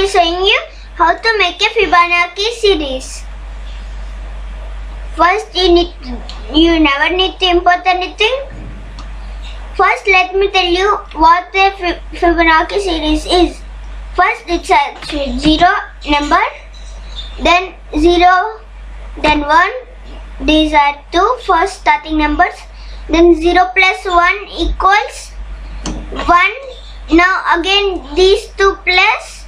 be showing you how to make a Fibonacci series. First, you never need to import anything. First, let me tell you what the Fibonacci series is. First, it starts with 0 number, then 0, then 1. These are two first starting numbers. Then 0 plus 1 equals 1. Now again these two plus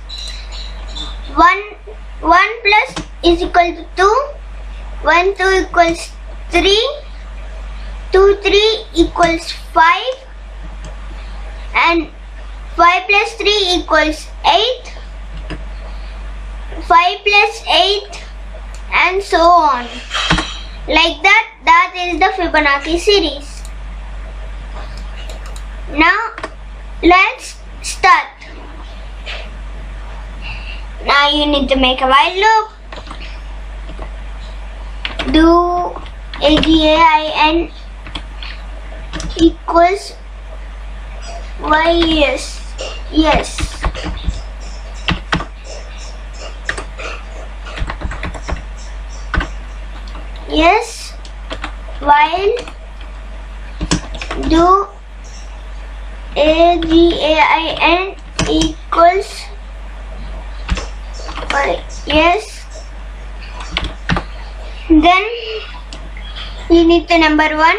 1 plus is equal to 2. 1 2 equals 3. 2 3 equals 5. And 5 plus 3 equals 8. 5 plus 8 and so on. Like that, that is the Fibonacci series. Now let's start. Now you need to make a while loop. Do AGAIN equals Y, yes. Yes, while do AGAIN equals Y, yes. Then you need to number 1,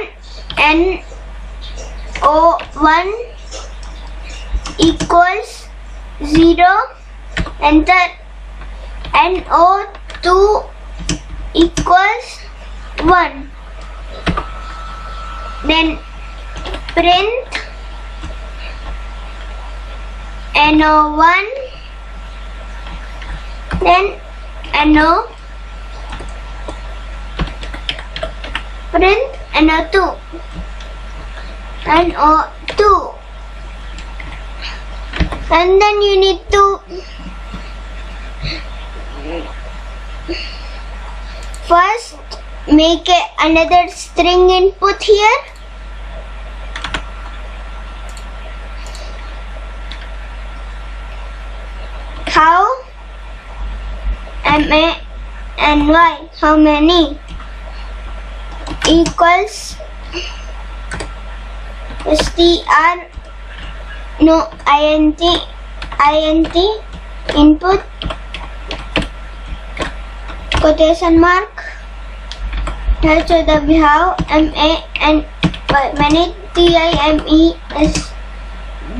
NO1 equals 0, enter. NO2 equals 1. Then print NO1, then NO, print NO2, NO2, and then you need to first make another string input here. How? MANY, how many? Equals str, no, int input, quotation mark. Here so that we have MANY, many, TIMES,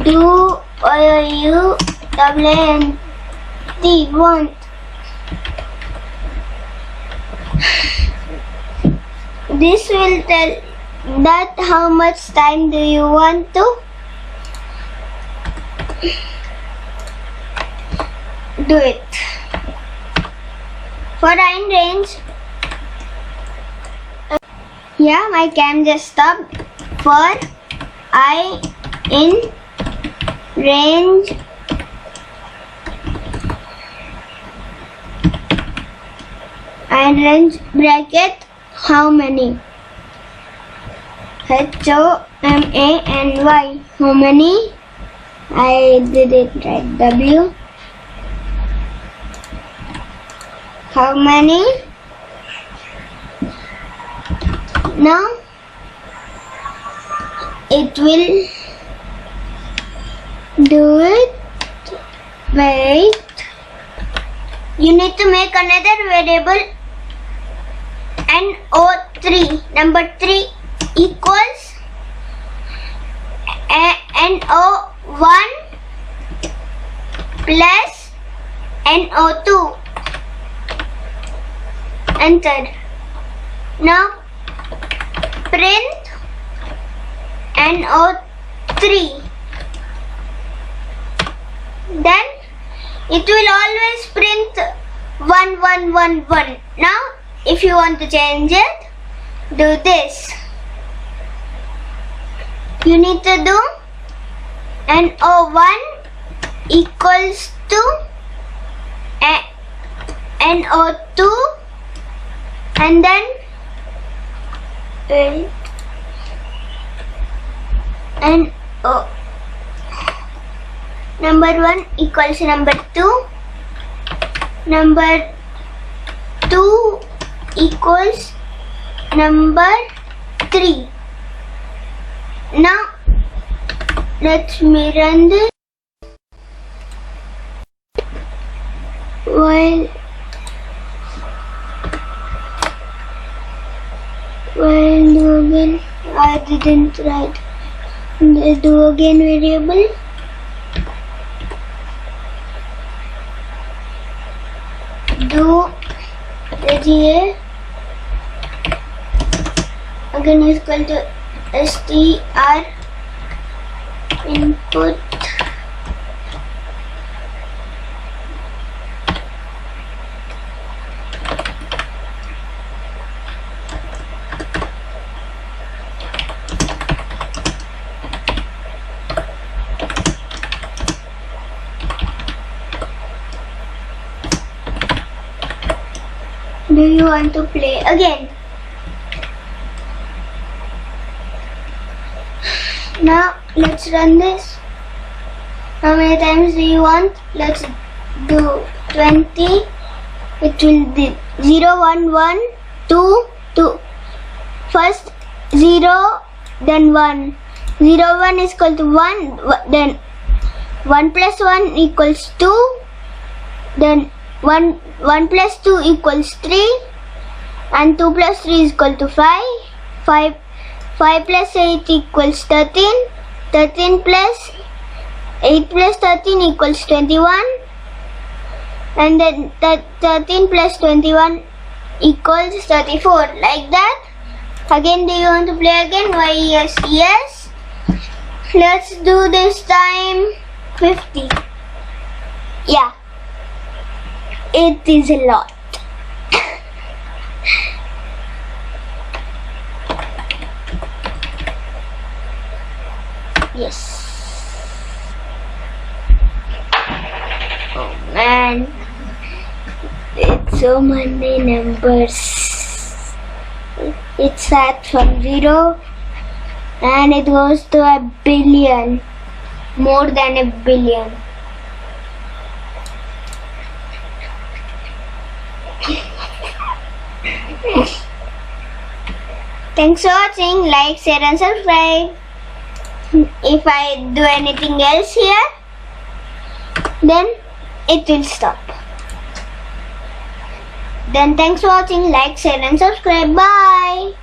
do, OU, WANT, want. This will tell that how much time do you want to do it. For in range, yeah, my cam just stopped. For I in range and range bracket, how many? HOMANY, how many? I did it right. W, how many? Now it will do it. Wait, you need to make another variable. NO3, number 3 equals NO1 plus NO2. Enter. Now print NO3. Then it will always print 1 1 1 1. Now if you want to change it, do this. You need to do NO1 equals to NO2 and then NO number 1 equals number 2 number 2 equals number 3. Now let me run this. While do again, I didn't write the do again variable. Do the again is equal to str input Do you want to play again? Now let's run this. How many times do you want? Let's do 20. It will be 0, 1, 1, 2, 2. First 0, then 1. 0, 1 is equal to 1. Then 1 plus 1 equals 2. Then 1 plus 2 equals 3. And 2 plus 3 is equal to 5. 5 plus 8 equals 13. 13 plus 8 plus 13 equals 21. And then 13 plus 21 equals 34. Like that. Again, do you want to play again? Why yes, yes. Let's do this time 50. Yeah. It is a lot. Yes. Oh man. It's so many numbers. It starts from 0 and it goes to a billion. More than a billion. Thanks for watching. Like, share and subscribe. If I do anything else here, then it will stop. Then thanks for watching. Like, share and subscribe. Bye.